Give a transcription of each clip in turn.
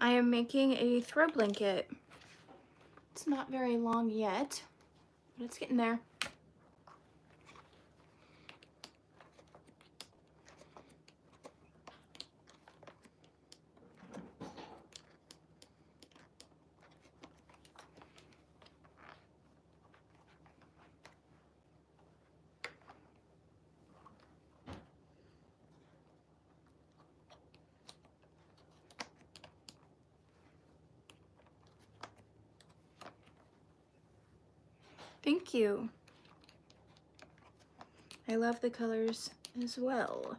I am making a throw blanket. It's not very long yet, but it's getting there. Thank you. I love the colors as well.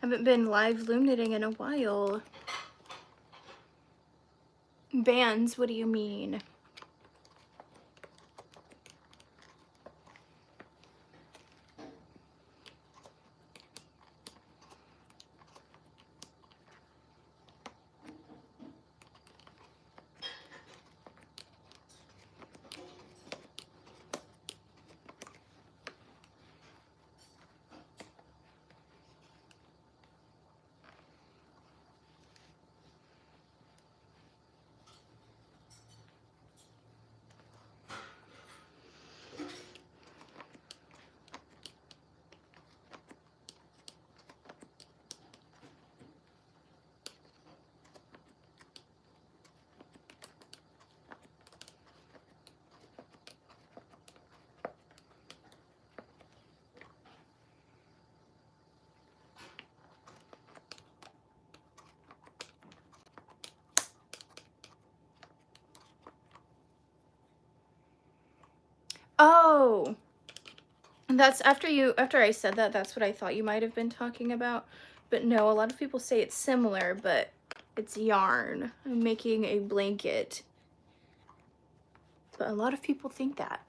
Haven't been live loom knitting in a while. Bands, what do you mean? Oh, that's after I said that, that's what I thought you might have been talking about. But no, a lot of people say it's similar, but it's yarn. I'm making a blanket. But a lot of people think that.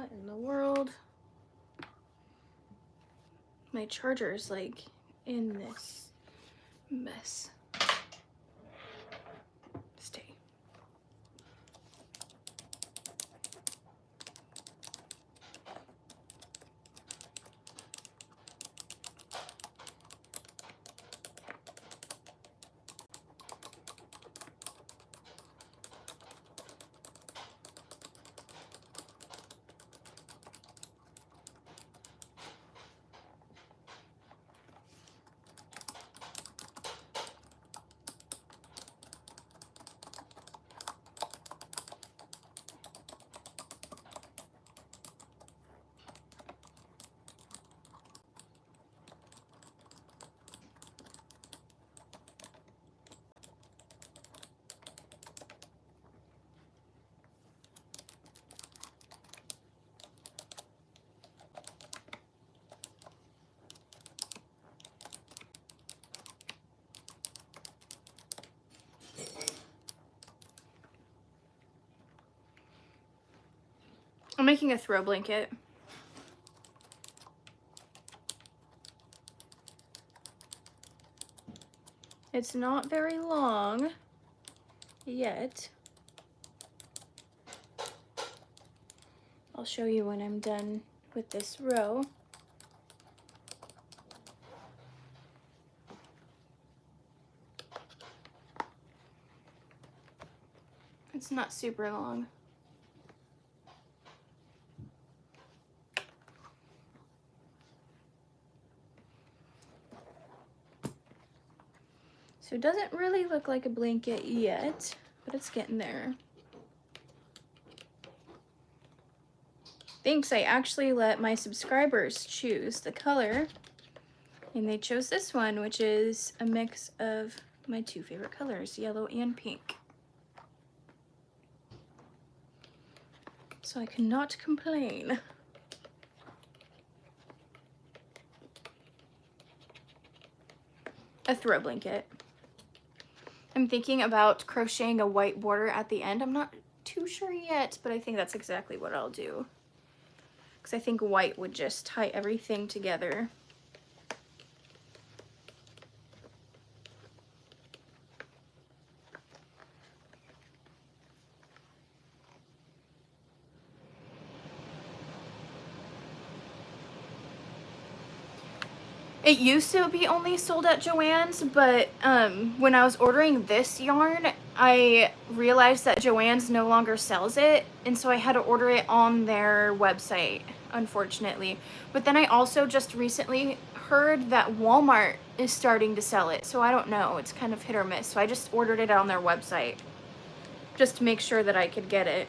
What in the world? My charger's like in this mess. Stay. I'm making a throw blanket. It's not very long yet. I'll show you when I'm done with this row. It's not super long. So it doesn't really look like a blanket yet, but it's getting there. Thanks, I actually let my subscribers choose the color, and they chose this one, which is a mix of my two favorite colors, yellow and pink. So I cannot complain. A throw blanket. I'm thinking about crocheting a white border at the end. I'm not too sure yet, but I think that's exactly what I'll do. Because I think white would just tie everything together. It used to be only sold at Joann's, but when I was ordering this yarn, I realized that Joann's no longer sells it, and so I had to order it on their website, unfortunately. But then I also just recently heard that Walmart is starting to sell it, so I don't know. It's kind of hit or miss. So I just ordered it on their website just to make sure that I could get it.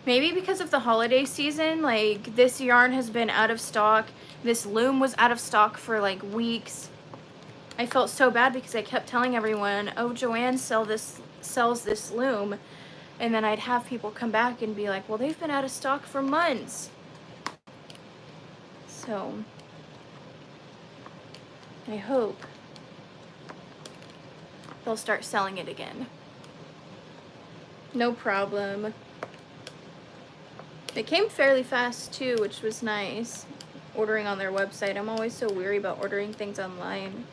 Maybe because of the holiday season, like this yarn has been out of stock. This loom was out of stock for like weeks. I felt so bad because I kept telling everyone, oh, Joann sells this loom. And then I'd have people come back and be like, well, they've been out of stock for months. So I hope they'll start selling it again. No problem. It came fairly fast too, which was nice. Ordering on their website. I'm always so weary about ordering things online.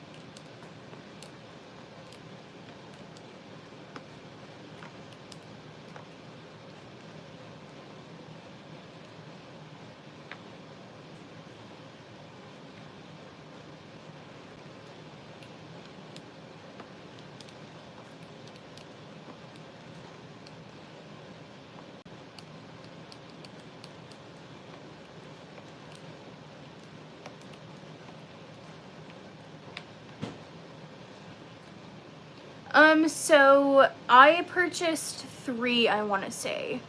So I purchased 3, I want to say.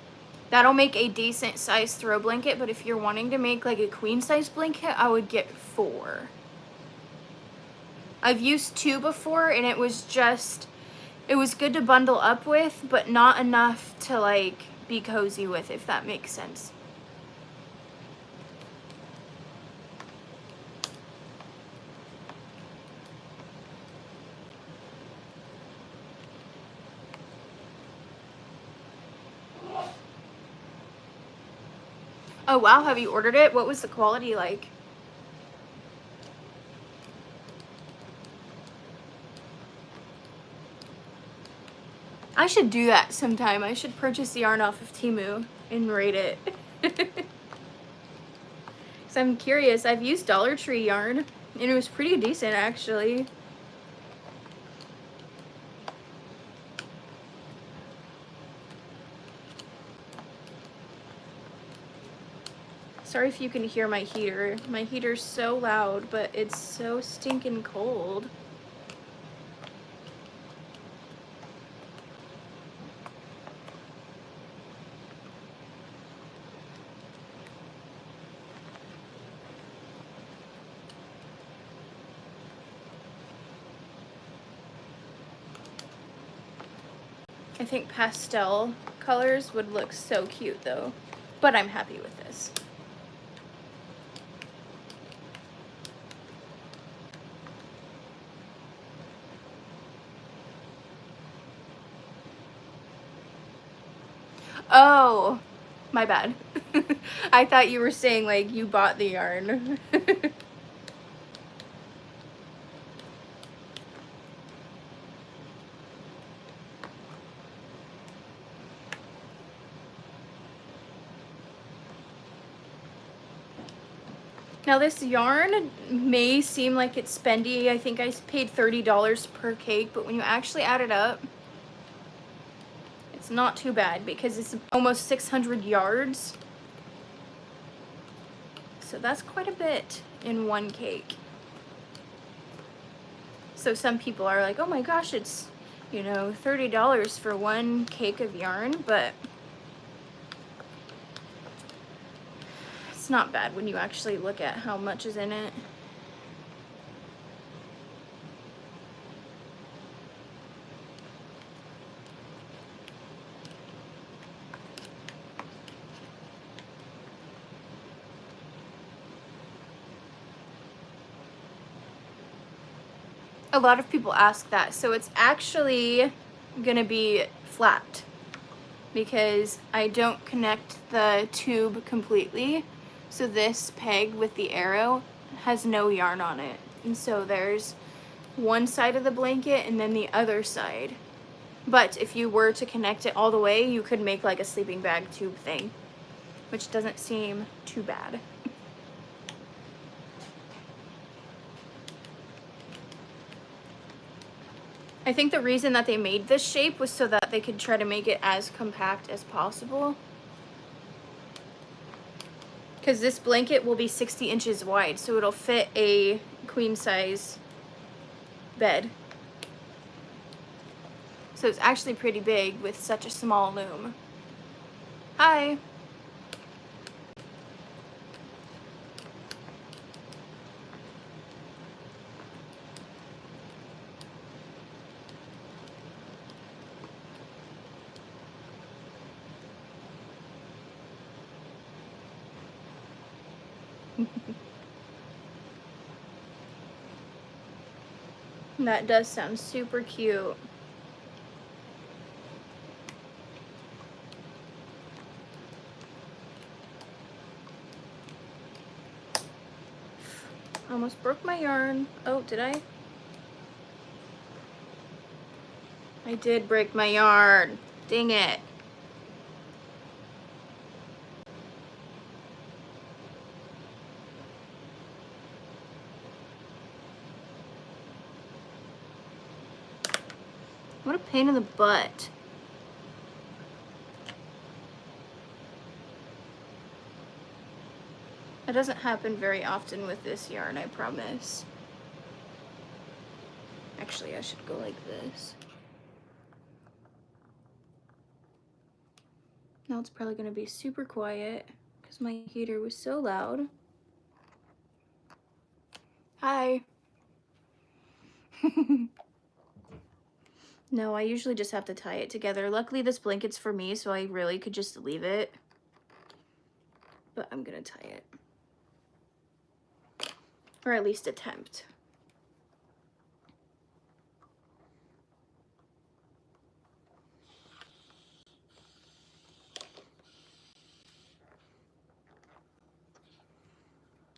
That'll make a decent size throw blanket, but if you're wanting to make like a queen size blanket, I would get 4. I've used 2 before, and it was good to bundle up with, but not enough to like be cozy with, if that makes sense. Oh wow, have you ordered it? What was the quality like? I should do that sometime. I should purchase the yarn off of Temu and rate it. So I'm curious. I've used Dollar Tree yarn and it was pretty decent actually. Sorry if you can hear my heater. My heater's so loud, but it's so stinking cold. I think pastel colors would look so cute though, but I'm happy with this. Oh, my bad. I thought you were saying like you bought the yarn. Now this yarn may seem like it's spendy. I think I paid $30 per cake, but when you actually add it up, it's not too bad because it's almost 600 yards. So that's quite a bit in one cake. So some people are like, oh my gosh, it's, you know, $30 for one cake of yarn, but it's not bad when you actually look at how much is in it. A lot of people ask that, so it's actually gonna be flat because I don't connect the tube completely. So this peg with the arrow has no yarn on it. And so there's one side of the blanket and then the other side. But if you were to connect it all the way, you could make like a sleeping bag tube thing, which doesn't seem too bad. I think the reason that they made this shape was so that they could try to make it as compact as possible. Because this blanket will be 60 inches wide, so it'll fit a queen size bed. So it's actually pretty big with such a small loom. Hi! That does sound super cute. Almost broke my yarn. Oh, did I? I did break my yarn. Dang it. What a pain in the butt. It doesn't happen very often with this yarn, I promise. Actually, I should go like this. Now it's probably gonna be super quiet because my heater was so loud. Hi. No, I usually just have to tie it together. Luckily this blanket's for me, so I really could just leave it. But I'm gonna tie it. Or at least attempt.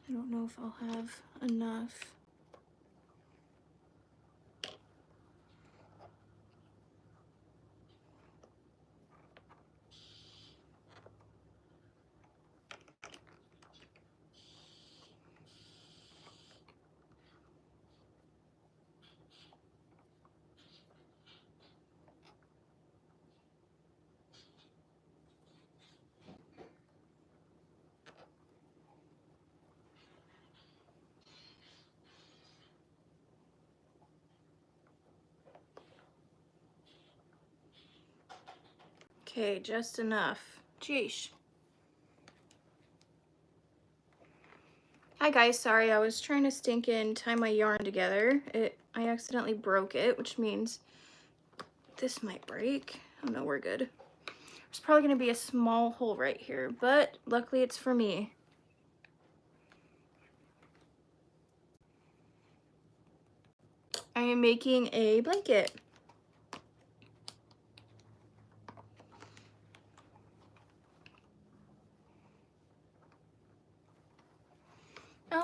I don't know if I'll have enough. Okay, just enough. Jeesh. Hi guys, sorry, I was trying to stinking tie my yarn together. I accidentally broke it, which means this might break. Oh no, we're good. There's probably gonna be a small hole right here, but luckily it's for me. I am making a blanket.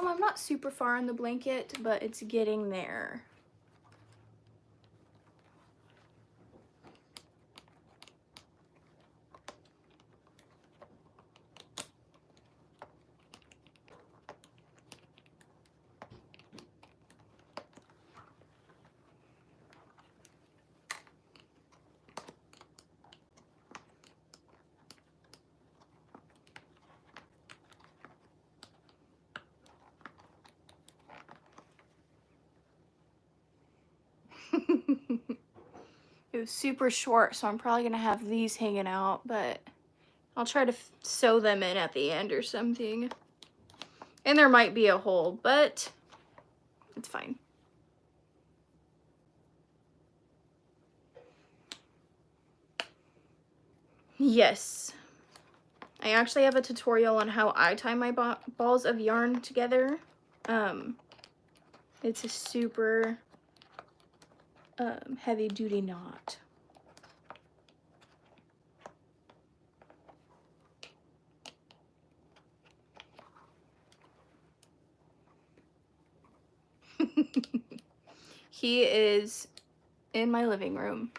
I'm not super far on the blanket, but it's getting there. It was super short, so I'm probably gonna have these hanging out, but I'll try to sew them in at the end or something. And there might be a hole, but it's fine. Yes. I actually have a tutorial on how I tie my balls of yarn together. It's a super heavy duty knot. He is in my living room.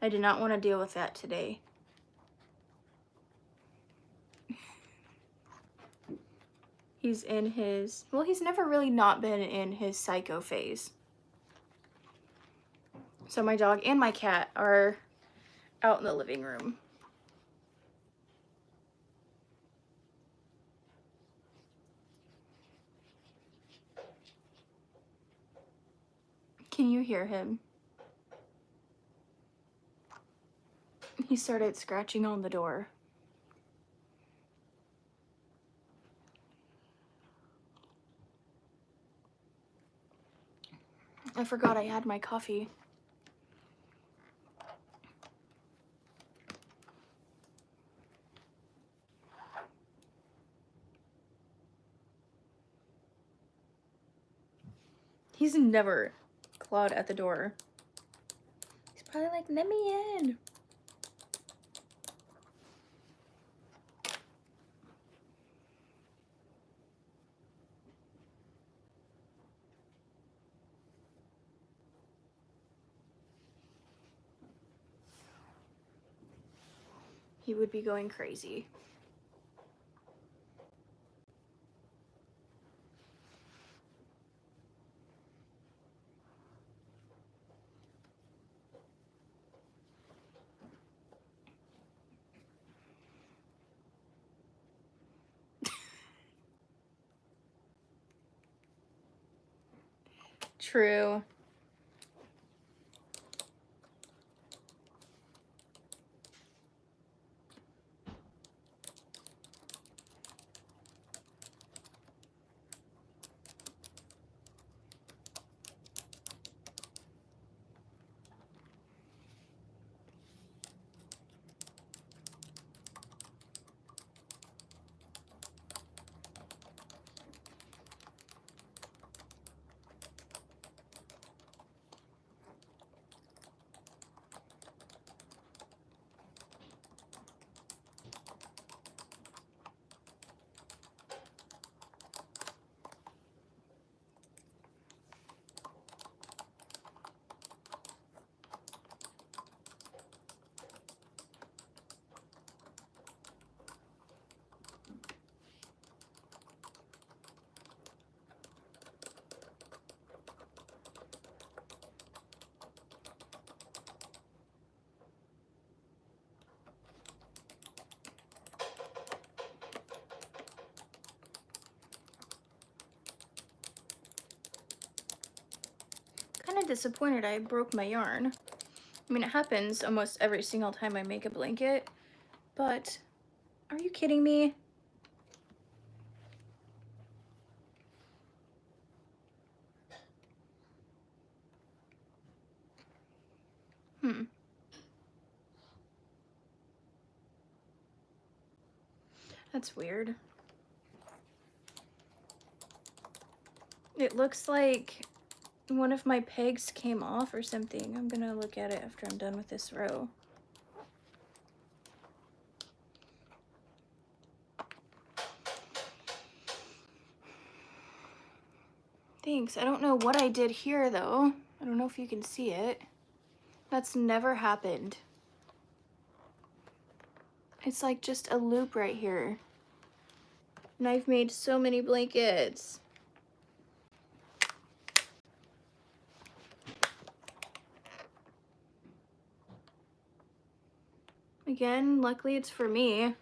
I did not want to deal with that today. He's in his, well, he's never really not been in his psycho phase. So my dog and my cat are out in the living room. Can you hear him? He started scratching on the door. I forgot I had my coffee. He's never clawed at the door. He's probably like, let me in. He would be going crazy. True. of disappointed I broke my yarn. I mean, it happens almost every single time I make a blanket, but are you kidding me? That's weird. It looks like one of my pegs came off or something. I'm gonna look at it after I'm done with this row. Thanks. I don't know what I did here though. I don't know if you can see it. That's never happened. It's like just a loop right here. And I've made so many blankets. Again, luckily it's for me. I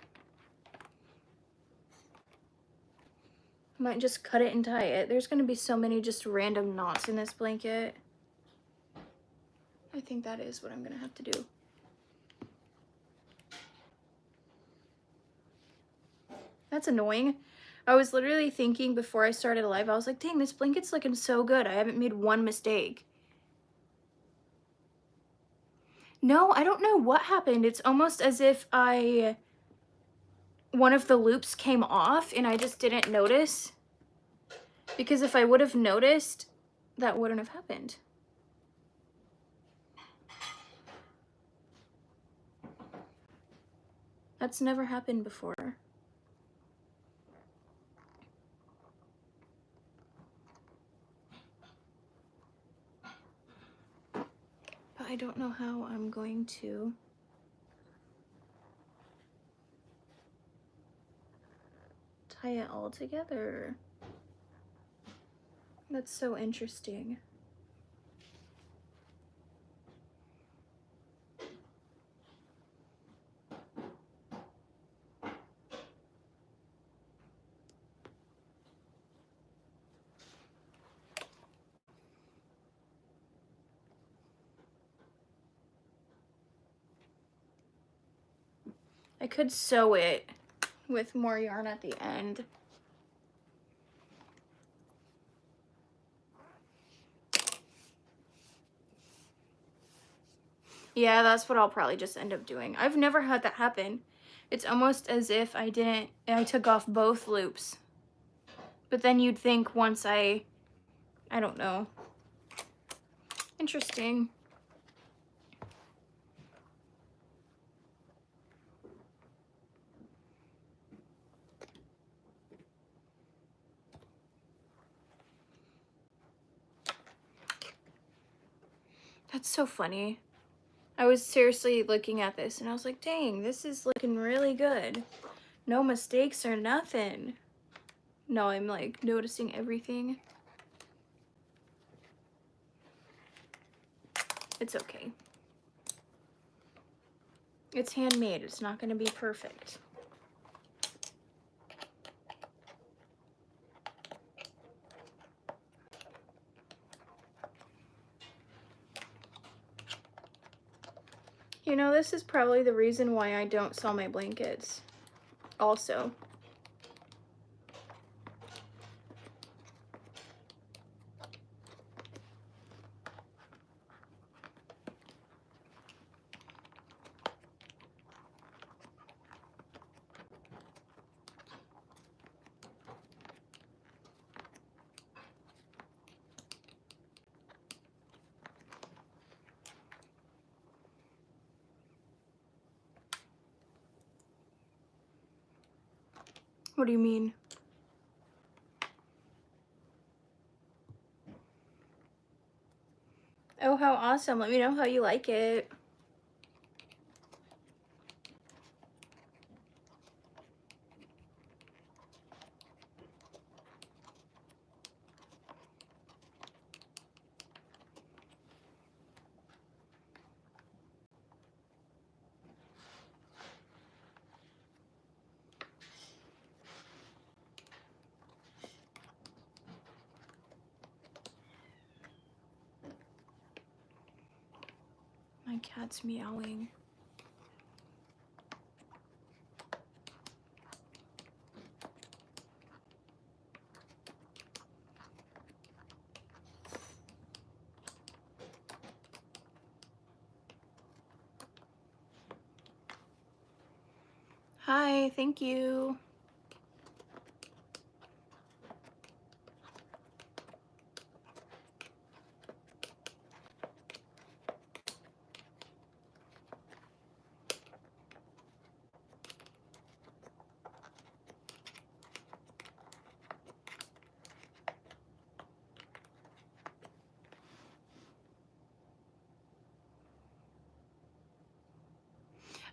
might just cut it and tie it. There's gonna be so many just random knots in this blanket. I think that is what I'm gonna have to do. That's annoying. I was literally thinking before I started live, I was like, dang, this blanket's looking so good. I haven't made one mistake. No, I don't know what happened. It's almost as if one of the loops came off and I just didn't notice. Because if I would have noticed, that wouldn't have happened. That's never happened before. But I don't know how I'm going to tie it all together. That's so interesting. I could sew it with more yarn at the end. Yeah, that's what I'll probably just end up doing. I've never had that happen. It's almost as if I took off both loops. But then you'd think once I don't know. Interesting. That's so funny. I was seriously looking at this and I was like, dang, this is looking really good. No mistakes or nothing. No, I'm like noticing everything. It's okay. It's handmade. It's not going to be perfect. You know, this is probably the reason why I don't sell my blankets. Also. What do you mean? Oh, how awesome. Let me know how you like it. cat's meowing. Hi, thank you.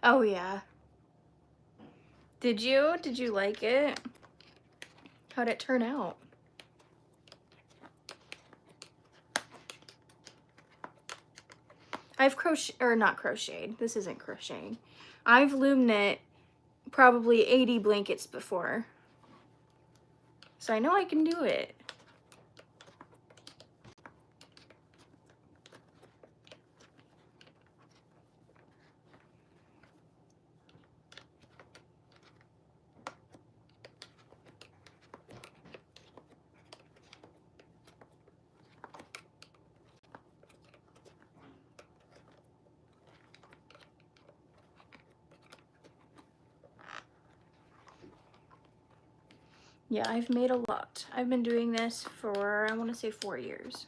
Oh yeah. Did you like it? How'd it turn out? I've not crocheted. This isn't crocheting. I've loom knit probably 80 blankets before. So I know I can do it. Yeah, I've made a lot. I've been doing this for, I want to say 4 years.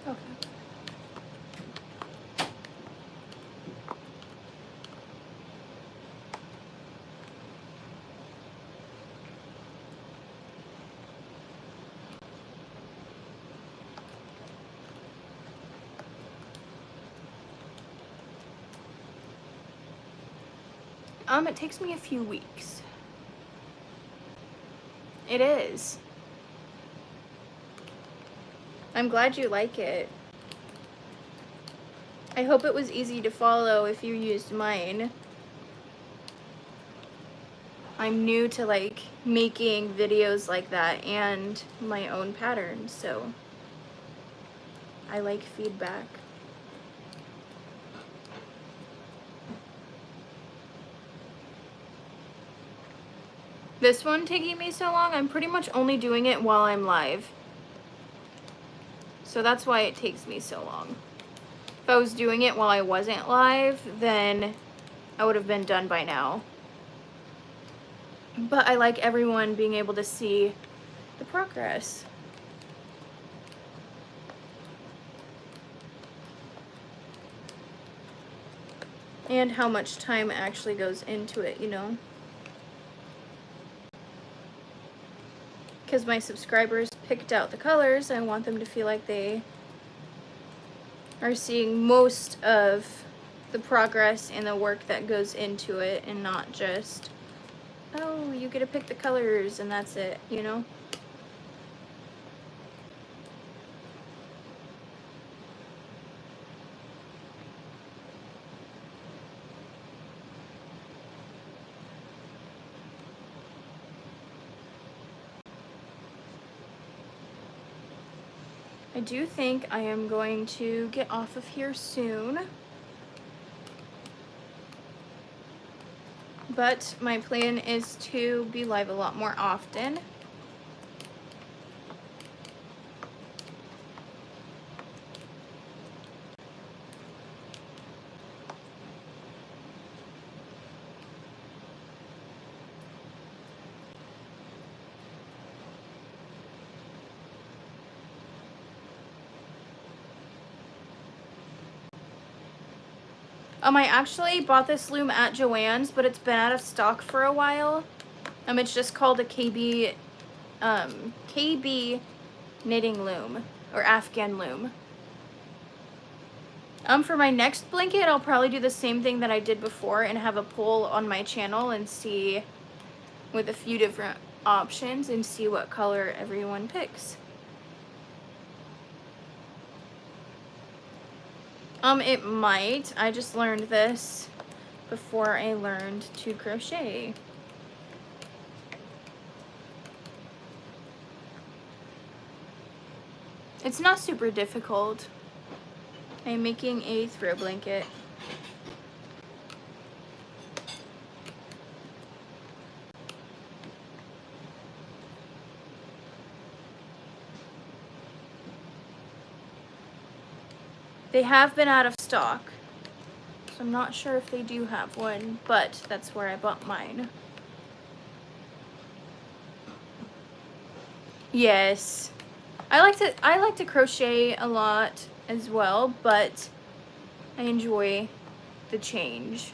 Okay. It takes me a few weeks. It is. I'm glad you like it. I hope it was easy to follow if you used mine. I'm new to like making videos like that and my own patterns, so I like feedback. This one taking me so long, I'm pretty much only doing it while I'm live. So that's why it takes me so long. If I was doing it while I wasn't live, then I would have been done by now. But I like everyone being able to see the progress. And how much time actually goes into it, you know? Because my subscribers picked out the colors, I want them to feel like they are seeing most of the progress and the work that goes into it, and not just, oh, you get to pick the colors and that's it, you know? I do think I am going to get off of here soon. But my plan is to be live a lot more often. I actually bought this loom at Joann's, but it's been out of stock for a while. It's just called a KB knitting loom, or Afghan loom. For my next blanket, I'll probably do the same thing that I did before and have a poll on my channel and see with a few different options and see what color everyone picks. It might. I just learned this before I learned to crochet. It's not super difficult. I'm making a throw blanket. They have been out of stock, so I'm not sure if they do have one, but that's where I bought mine. Yes. I like to crochet a lot as well, but I enjoy the change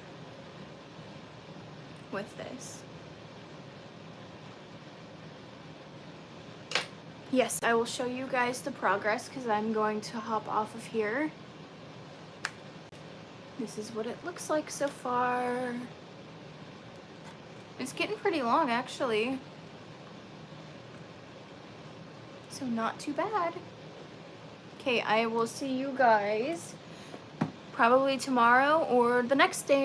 with this. Yes, I will show you guys the progress because I'm going to hop off of here. This is what it looks like so far. It's getting pretty long, actually. So not too bad. Okay, I will see you guys probably tomorrow or the next day.